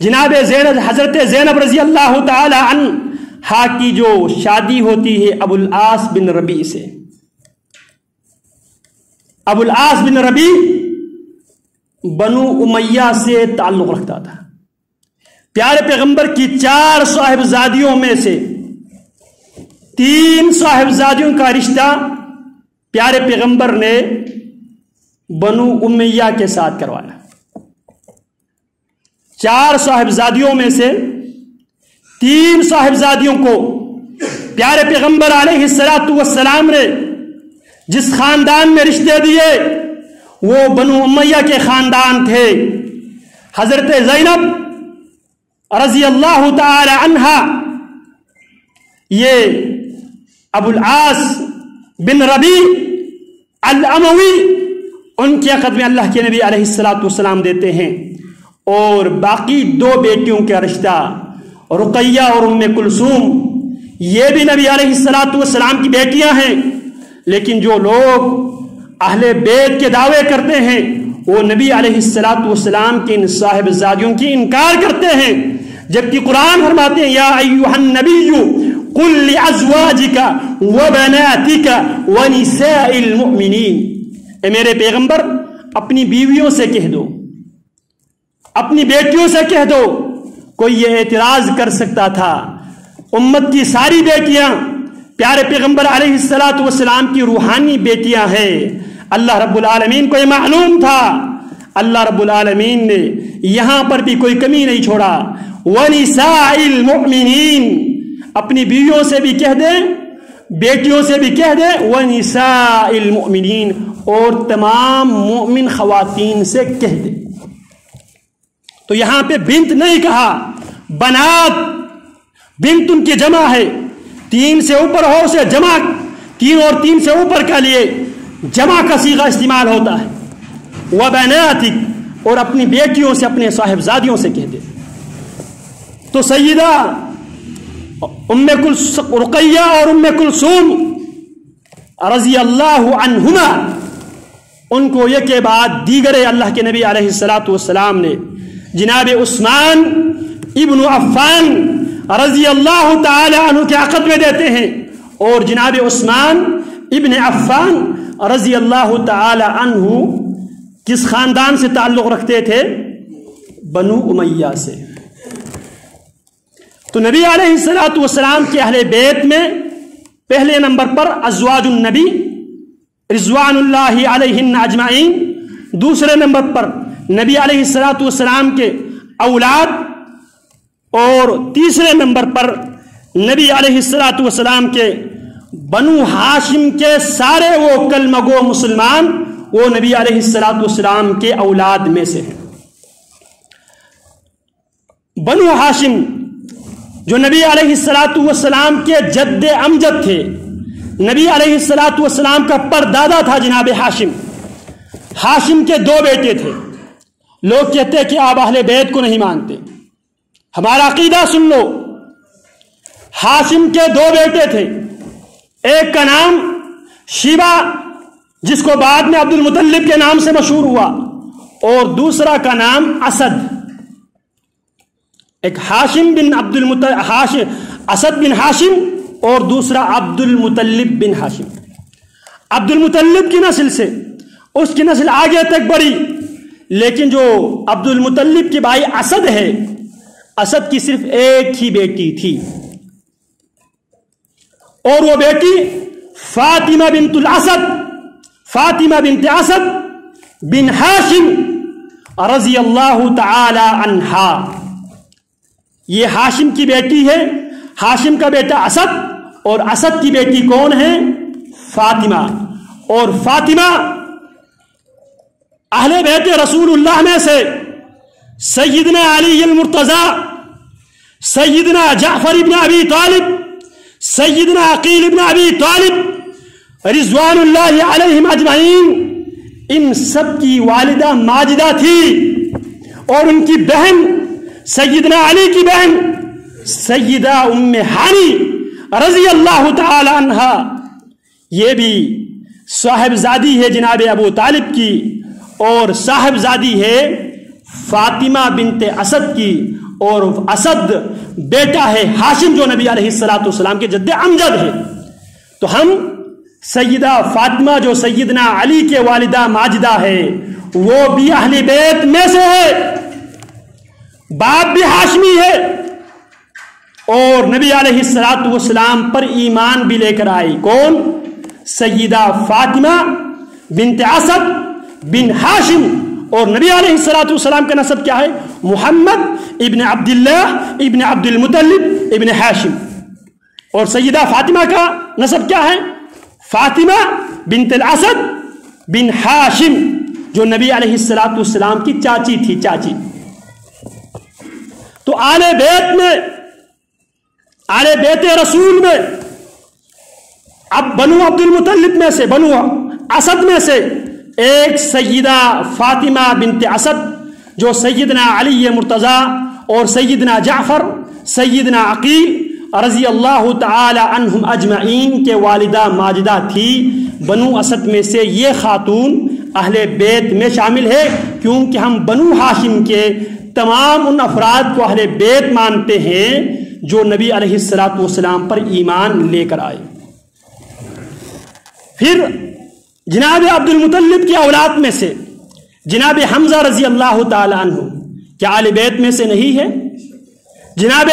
جناب زینب حضرت زینب رضی اللہ تعالی عنہا کی جو شادی ہوتی ہے ابو العاص بن ربیع سے۔ ابو العاص بن ربیع بنو امیہ سے تعلق رکھتا تھا۔ پیارے پیغمبر کی 4 صاحبزادیوں میں سے 3 صاحبزادیوں کا رشتہ پیارے پیغمبر نے بنو امیہ کے ساتھ کروایا۔ 4 صاحبزادیوں میں سے 3 صاحبزادیوں کو پیارے پیغمبر علیہ السلام نے جس خاندان میں رشتے دیے وہ بنو امیہ کے خاندان تھے۔ حضرت زینب رضی اللہ تعالی عنہا یہ ابو العاص بن ربیع الاموی ان کی عقد میں اللہ کے نبی علیہ السلام دیتے ہیں، اور باقی 2 بیٹیوں کا رشتہ رقیہ اور ام کلثوم یہ بھی نبی علیہ السلام کی بیٹیاں ہیں، لیکن جو لوگ اہل بیت کے دعوے کرتے ہیں وہ نبی علیہ السلام کے ان صاحبزادیوں کی انکار کرتے ہیں، جبکہ قرآن فرماتے ہیں یا ایھا النبی قل لازواجک وبناتک ونساء المؤمنین، اے میرے پیغمبر اپنی بیویوں سے کہہ دو، اپنی بیٹیوں سے کہہ دو۔ کوئی یہ اعتراض کر سکتا تھا امت کی ساری بیٹیاں پیارے پیغمبر علیہ السلام کی روحانی بیٹیاں ہیں؟ اللہ رب العالمین کو یہ معلوم تھا، اللہ رب العالمین نے یہاں پر بھی کوئی کمی نہیں چھوڑا۔ وَنِسَاءِ الْمُؤْمِنِينَ، اپنی بیویوں سے بھی کہہ دیں، بیٹیوں سے بھی کہہ دیں، وَنِسَاءِ الْمُؤْمِنِينَ، اور تمام مومن خواتین سے کہہ دیں۔ تو یہاں پہ بنت نہیں کہا، بنات، بنت ان کی جمع ہے، 3 سے اوپر ہو اسے جمع، 3 اور 3 سے اوپر کے لیے جمع کا صیغہ استعمال ہوتا ہے۔ وَبَنَاتِكَ، اور اپنی بیٹیوں سے، اپنے صاحبزادیوں سے کہہ دے۔ تو سیدہ رقیہ اور ام کلثوم رضی اللہ عنہما، ان کو یہ کے بعد دیگر اللہ کے نبی علیہ السلام نے جناب عثمان ابن عفان رضی اللہ تعالی عنہ کے عقد میں دیتے ہیں، اور جناب عثمان ابن عفان رضی اللہ تعالی عنہ کس خاندان سے تعلق رکھتے تھے؟ بنو امیہ سے۔ تو نبی علیہ السلام کے اہل بیت میں پہلے نمبر پر ازواج النبی رضوان اللہ علیہن اجمعین، دوسرے نمبر پر نبی علیہ السلام کے اولاد، اور تیسرے نمبر پر نبی علیہ السلام کے بنو ہاشم کے سارے وہ کلمہ گو مسلمان، وہ نبی علیہ السلام کے اولاد میں سے ہیں۔ بنو ہاشم جو نبی علیہ السلام کے جد امجد تھے، نبی علیہ السلام کا پردادا تھا جناب ہاشم۔ ہاشم کے 2 بیٹے تھے۔ لوگ کہتے ہیں کہ آپ اہل بیت کو نہیں مانتے، ہمارا عقیدہ سن لو۔ ہاشم کے 2 بیٹے تھے، ایک کا نام شیبہ جس کو بعد میں عبد المطلب کے نام سے مشہور ہوا، اور دوسرا کا نام اسد۔ ایک ہاشم بن اسد بن ہاشم، اور دوسرا عبد المطلب بن ہاشم۔ عبد المطلب کی نسل سے اس کی نسل آگے تک بڑھی، لیکن جو عبد المطلب کی بھائی اسد ہے، اسد کی صرف ایک ہی بیٹی تھی، اور وہ بیٹی فاطمہ بنت الاسد، فاطمہ بنت اسد بن ہاشم رضی اللہ تعالی عنہا۔ یہ ہاشم کی بیٹی ہے، ہاشم کا بیٹا اسد، اور اسد کی بیٹی کون ہے؟ فاطمہ۔ اور فاطمہ اہل بیت رسول اللہ میں سے سیدنا علی المرتضی، سیدنا جعفر ابن ابی طالب، سیدنا عقیل ابن ابی طالب رضوان اللہ علیہم اجمعین، ان سب کی والدہ ماجدہ تھی، اور ان کی بہن سیدنا علی کی بہن سیدہ ام ہانی رضی اللہ تعالی عنہا، یہ بھی صاحبزادی ہے جناب ابو طالب کی، اور صاحبزادی ہے فاطمہ بنت اسد کی، اور اسد بیٹا ہے ہاشم جو نبی علیہ السلام کے جد امجد ہے۔ تو ہم سیدہ فاطمہ جو سیدنا علی کے والدہ ماجدہ ہے، وہ بھی اہل بیت میں سے ہے، باپ بھی ہاشمی ہے، اور نبی علیہ السلام پر ایمان بھی لے کر آئی۔ کون؟ سیدہ فاطمہ بنت اسد بن ہاشم، اور نبی علیہ السلام کا نسب کیا ہے؟ محمد ابن عبداللہ ابن عبد المطلب ابن ہاشم۔ اور سیدہ فاطمہ کا نسب کیا ہے؟ فاطمہ بنت الاسد بن ہاشم، جو نبی علیہ السلام کی چاچی تھی، چاچی۔ تو آل بیت میں، آل بیت رسول میں اب بنو عبد المطلب میں سے، بنو اسد میں سے ایک سیدہ فاطمہ بنت اسد جو سیدنا علی مرتضیٰ اور سیدنا جعفر، سیدنا عقیل رضی اللہ تعالی عنہم اجمعین کے والدہ ماجدہ تھی، بنو اسد میں سے یہ خاتون اہل بیت میں شامل ہے، کیونکہ ہم بنو ہاشم کے تمام ان افراد کو اہل بیت مانتے ہیں جو نبی علیہ الصلوۃ والسلام پر ایمان لے کر آئے۔ پھر جناب عبد المطلب کی اولاد میں سے جناب حمزہ رضی اللہ تعالی عنہ کیا اہل بیت میں سے نہیں ہے؟ جناب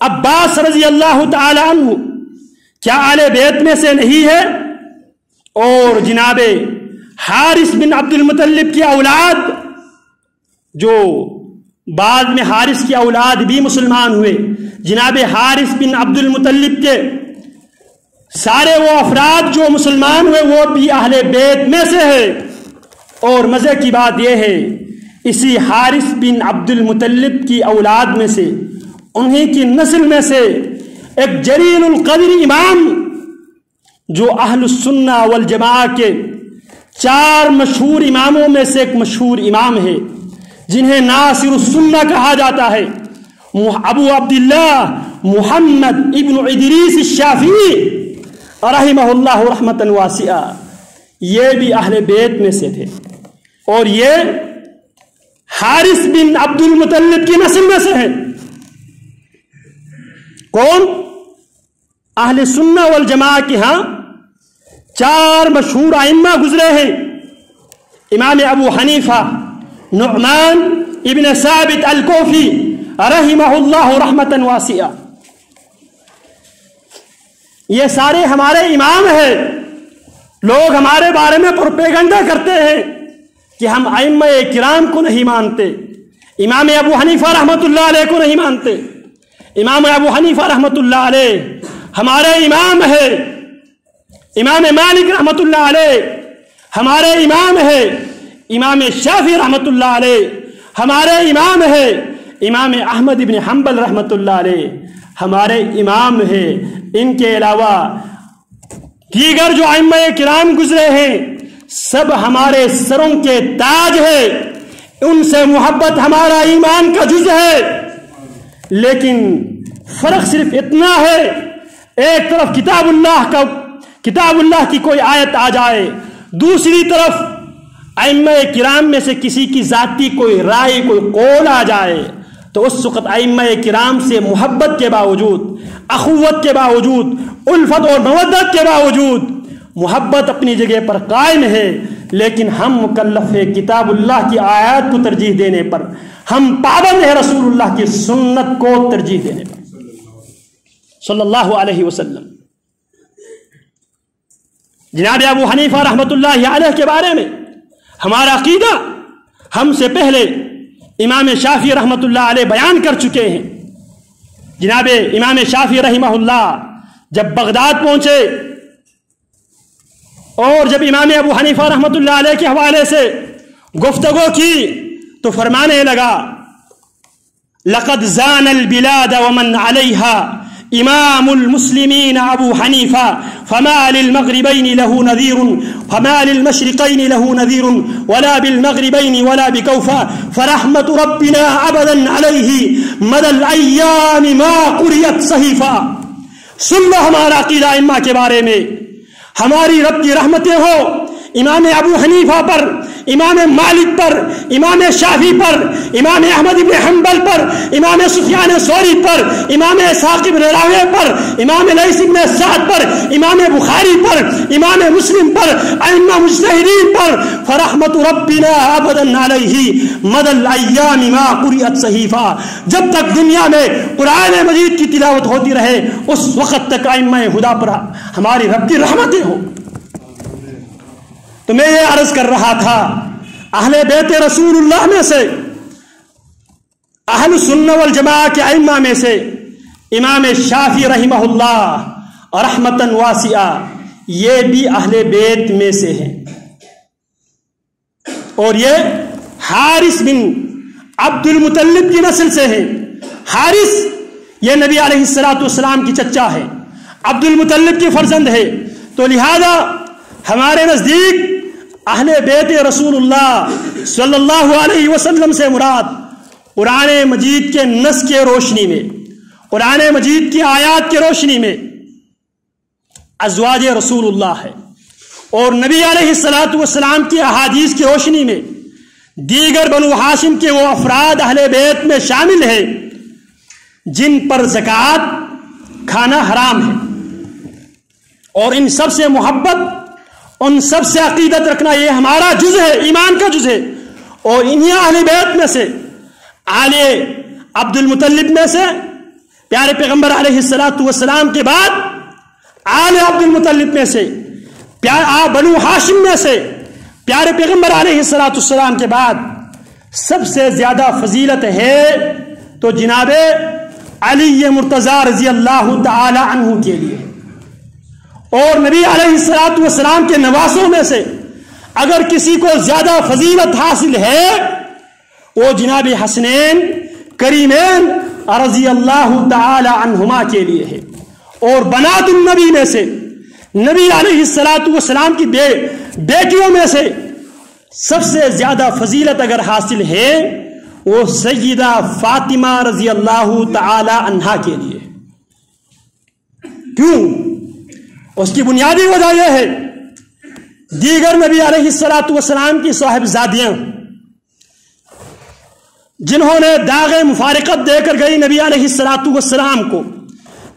عباس رضی اللہ تعالی عنہ کیا اہل بیت میں سے نہیں ہے؟ اور جناب حارث بن عبد المطلب کی اولاد، جو بعد میں حارث کی اولاد بھی مسلمان ہوئے، جناب حارث بن عبد المطلب کے سارے وہ افراد جو مسلمان ہوئے وہ بھی اہل بیت میں سے ہے۔ اور مزے کی بات یہ ہے، اسی حارث بن عبد المطلب کی اولاد میں سے، انہی کی نسل میں سے ایک جلیل القدر امام جو اہل السنہ والجماعہ کے 4 مشہور اماموں میں سے ایک مشہور امام ہے، جنہیں ناصر السنہ کہا جاتا ہے، ابو عبداللہ محمد ابن ادریس الشافعی رحمہ اللہ رحمۃ واسعہ، یہ بھی اہل بیت میں سے تھے، اور یہ حارث بن عبد المطلب کی نسل میں سے ہے۔ کون؟ اہل سنہ والجماعہ کے ہاں 4 مشہور ائمہ گزرے ہیں، امام ابو حنیفہ نعمان ابن ثابت الکوفی رحمہ اللہ رحمۃ واسعہ، یہ سارے ہمارے امام ہیں۔ لوگ ہمارے بارے میں پروپیگنڈا کرتے ہیں کہ ہم ائمہ کرام کو نہیں مانتے، امام ابو حنیفہ رحمۃ اللہ علیہ کو نہیں مانتے۔ امام ابو حنیفہ رحمۃ اللہ علیہ ہمارے امام ہے، امام مالک رحمۃ اللہ علیہ ہمارے امام ہے، امام شافعی رحمۃ اللہ علیہ ہمارے امام ہے، امام احمد بن حنبل رحمۃ اللہ علیہ ہمارے امام ہے۔ ان کے علاوہ دیگر جو ائمہ کرام گزرے ہیں سب ہمارے سروں کے تاج ہے، ان سے محبت ہمارا ایمان کا جز ہے۔ لیکن فرق صرف اتنا ہے، ایک طرف کتاب اللہ کی کوئی آیت آ جائے، دوسری طرف ائمہ کرام میں سے کسی کی ذاتی کوئی رائے، کوئی قول آ جائے، تو اس وقت ائمہ کرام سے محبت کے باوجود، اخوت کے باوجود، الفت اور مودت کے باوجود محبت اپنی جگہ پر قائم ہے، لیکن ہم مکلف ہیں کتاب اللہ کی آیات کو ترجیح دینے پر، ہم پابند ہیں رسول اللہ کی سنت کو ترجیح دینے پر صلی اللہ علیہ وسلم۔ جناب ابو حنیفہ رحمۃ اللہ علیہ کے بارے میں ہمارا عقیدہ ہم سے پہلے امام شافعی رحمۃ اللہ علیہ بیان کر چکے ہیں۔ جناب امام شافعی رحمہ اللہ جب بغداد پہنچے اور جب امام ابو حنیفہ رحمۃ اللہ علیہ کے حوالے سے گفتگو کی تو فرمانے لگا، لقد زان البلاد ومن عليها امام المسلمین ابو حنیفہ فما للمغربین له نذیر فما للمشرقین له نذیر ولا بالمغربین ولا بکوفہ فرحمت ربنا ابدا علیہ مدى الایام ما قریت صحیفہ۔ سن لو ہمارا عقیدہ ائمہ کے بارے میں، ہماری رب کی رحمتیں ہو امام ابو حنیفہ پر، امام مالک پر، امام شافعی پر، امام احمد بن حنبل پر، امام سفیان ثوری پر، امام اسحاق بن راہویہ پر، امام لیث بن سعد پر، امام بخاری پر، امام مسلم پر، ائمہ مجتہدین پر، فرحمت ربنا ابدا علیہ مدى الایام ما قرئت صحیفہ۔ جب تک دنیا میں قرآن مجید کی تلاوت ہوتی رہے اس وقت تک ائمہ ہدی پر ہماری رب کی رحمتیں ہوں۔ تو میں یہ عرض کر رہا تھا، اہل بیت رسول اللہ میں سے، اہل سنہ والجماعہ کے ائمہ میں سے امام شافعی رحمہ اللہ رحمتا واسعہ یہ بھی اہل بیت میں سے ہیں، اور یہ حارث بن عبد المطلب کی نسل سے ہیں۔ حارث یہ نبی علیہ السلام کی چچا ہے، عبد المطلب کی فرزند ہے، تو لہذا ہمارے نزدیک اہل بیت رسول اللہ صلی اللہ علیہ وسلم سے مراد قرآن مجید کے نص کے روشنی میں، قرآن مجید کی آیات کے روشنی میں ازواج رسول اللہ ہے، اور نبی علیہ السلام کی احادیث کی روشنی میں دیگر بنو ہاشم کے وہ افراد اہل بیت میں شامل ہیں جن پر زکوٰۃ کھانا حرام ہے، اور ان سب سے محبت، ان سب سے عقیدت رکھنا یہ ہمارا جز ہے، ایمان کا جز ہے، اور انہی اہل بیت میں سے آل عبد المطلب میں سے پیارے پیغمبر علیہ السلام کے بعد آل عبد المطلب میں سے بنو ہاشم میں سے پیارے پیغمبر علیہ السلام کے بعد سب سے زیادہ فضیلت ہے تو جناب علی مرتضی رضی اللہ تعالی عنہ کے لیے، اور نبی علیہ السلام کے نواسوں میں سے اگر کسی کو زیادہ فضیلت حاصل ہے وہ جناب حسنین کریمین رضی اللہ تعالی عنہما کے لیے ہے، اور بنات النبی میں سے نبی علیہ السلام کی بیٹیوں میں سے سب سے زیادہ فضیلت اگر حاصل ہے وہ سیدہ فاطمہ رضی اللہ تعالی عنہا کے لیے۔ کیوں؟ اس کی بنیادی وجہ یہ ہے دیگر نبی علیہ السلام کی صاحبزادیاں جنہوں نے داغ مفارقت دے کر گئی نبی علیہ السلام کو،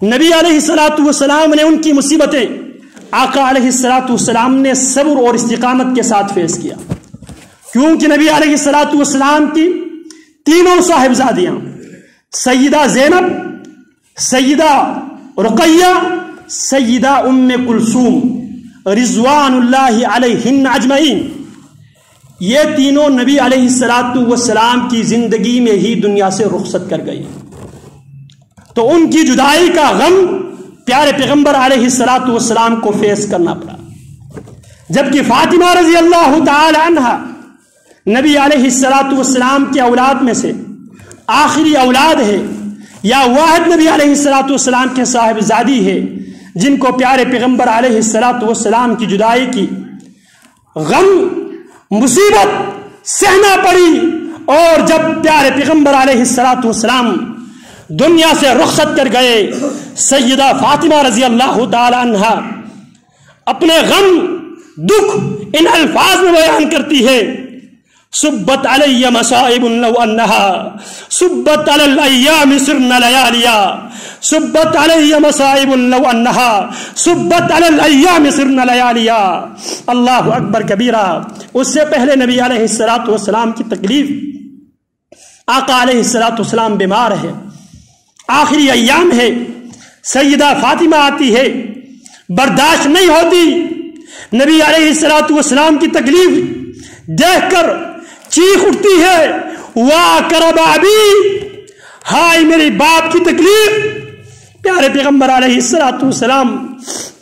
نبی علیہ السلام نے ان کی مصیبتیں آقا علیہ السلام نے صبر اور استقامت کے ساتھ فیس کیا، کیونکہ نبی علیہ السلام کی تینوں صاحبزادیاں سیدہ زینب، سیدہ رقیہ، سیدہ ام کلثوم رضوان اللہ علیہن اجمعین، یہ تینوں نبی علیہ السلام کی زندگی میں ہی دنیا سے رخصت کر گئی، تو ان کی جدائی کا غم پیارے پیغمبر علیہ السلام کو فیس کرنا پڑا، جبکہ فاطمہ رضی اللہ تعالی عنہا نبی علیہ السلام کی اولاد میں سے آخری اولاد ہے، یا واحد نبی علیہ السلام کے صاحبزادی ہے جن کو پیارے پیغمبر علیہ السلام کی جدائی کی غم مصیبت سہنا پڑی، اور جب پیارے پیغمبر علیہ السلام دنیا سے رخصت کر گئے، سیدہ فاطمہ رضی اللہ تعالی عنہا اپنے غم دکھ ان الفاظ میں بیان کرتی ہے، صبت علی مصائب لو انہا صبت علی الایام سرنا لیالیا، صبت علی مصائب لو انہا صبت علی الایام سرنا لیالیا، اللہ اکبر کبیرہ۔ اس سے پہلے نبی علیہ السلام کی تکلیف، آقا علیہ السلام بیمار ہے، آخری ایام ہے، سیدہ فاطمہ آتی ہے، برداشت نہیں ہوتی، نبی علیہ السلام کی تکلیف دیکھ کر چیخ اٹھتی ہے، وا کرب ابی، ہائے میرے باپ کی تکلیف۔ پیارے پیغمبر علیہ السلام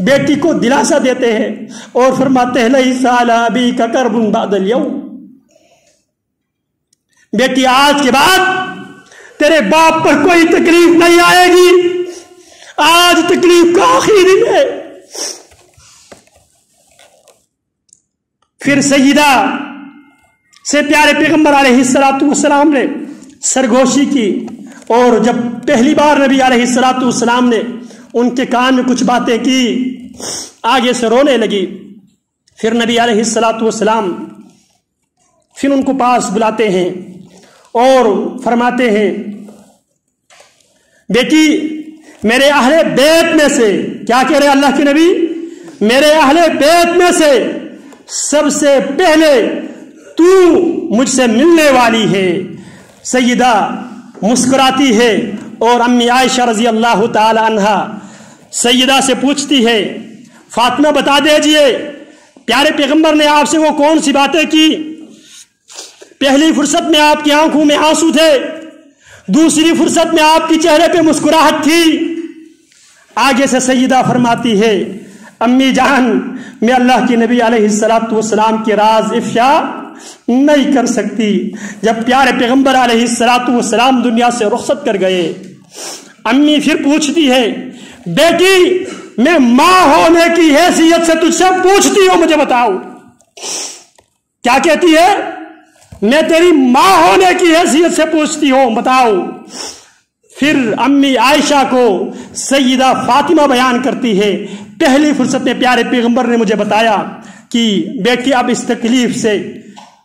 بیٹی کو دلاسا دیتے ہیں اور فرماتے ہیں لیس علی ابیک کرب بعد اليوم، بیٹی آج کے بعد تیرے باپ پر کوئی تکلیف نہیں آئے گی، آج تکلیف کا آخری دن ہے۔ پھر سیدہ سے پیارے پیغمبر علیہ السلام نے سرگوشی کی، اور جب پہلی بار نبی علیہ السلام نے ان کے کان میں کچھ باتیں کی، آگے سے رونے لگی۔ پھر نبی علیہ السلام پھر ان کو پاس بلاتے ہیں اور فرماتے ہیں، بیٹی میرے اہل بیت میں سے، کیا کہہ رہے اللہ کے نبی، میرے اہل بیت میں سے سب سے پہلے تو مجھ سے ملنے والی ہے۔ سیدہ مسکراتی ہے، اور امی عائشہ رضی اللہ تعالی عنہا سیدہ سے پوچھتی ہے، فاطمہ بتا دیجئے پیارے پیغمبر نے آپ سے وہ کون سی باتیں کی؟ پہلی فرصت میں آپ کی آنکھوں میں آنسو تھے، دوسری فرصت میں آپ کی چہرے پہ مسکراہٹ تھی۔ آگے سے سیدہ فرماتی ہے، امی جان میں اللہ کی نبی علیہ السلام کے راز افشا نہیں کر سکتی۔ جب پیارے پیغمبر علیہ الصلوۃ والسلام دنیا سے رخصت کر گئے، امی پھر پوچھتی ہے، بیٹی میں ماں ہونے کی حیثیت سے تجھ سے پوچھتی ہوں، مجھے بتاؤ کیا کہتی ہے؟ میں تیری ماں ہونے کی حیثیت سے پوچھتی ہوں، بتاؤ۔ پھر امی عائشہ کو سیدہ فاطمہ بیان کرتی ہے، پہلی فرصت میں پیارے پیغمبر نے مجھے بتایا کہ بیٹی اب اس تکلیف سے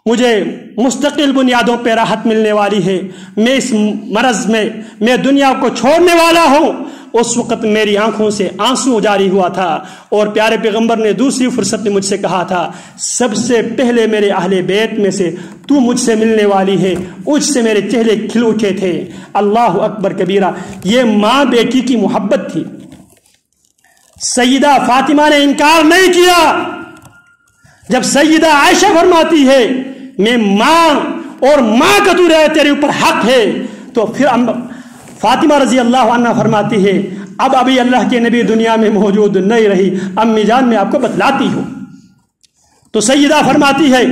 مجھے مستقل بنیادوں پہ راحت ملنے والی ہے، میں اس مرض میں دنیا کو چھوڑنے والا ہوں۔ اس وقت میری آنکھوں سے آنسو جاری ہوا تھا، اور پیارے پیغمبر نے دوسری فرصت میں مجھ سے کہا تھا، سب سے پہلے میرے اہل بیت میں سے تو مجھ سے ملنے والی ہے۔ مجھ سے میرے چہرے کھل اٹھے تھے۔ اللہ اکبر کبیرہ، یہ ماں بیٹی کی محبت تھی۔ سیدہ فاطمہ نے انکار نہیں کیا۔ جب سیدہ عائشہ فرماتی ہے میں ماں اور ماں کا تو رہے تیرے اوپر حق ہے، تو پھر فاطمہ رضی اللہ عنہ فرماتی ہے اب ابھی اللہ کے نبی دنیا میں موجود نہیں رہی، امی جان میں آپ کو بتلاتی ہوں۔ تو سیدہ فرماتی ہے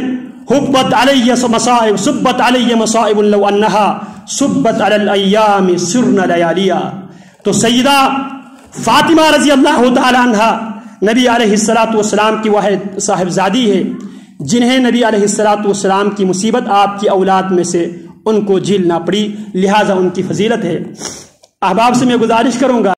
حبت علی مصائب صبت علی مصائب لو انہا صبت علی الایام سرن لیالیا۔ تو سیدہ فاطمہ رضی اللہ تعالی عنہ نبی علیہ الصلوۃ والسلام کی واحد صاحبزادی ہے، جنہیں نبی علیہ الصلوۃ والسلام کی مصیبت آپ کی اولاد میں سے ان کو جھیلنا پڑی، لہٰذا ان کی فضیلت ہے۔ احباب سے میں گزارش کروں گا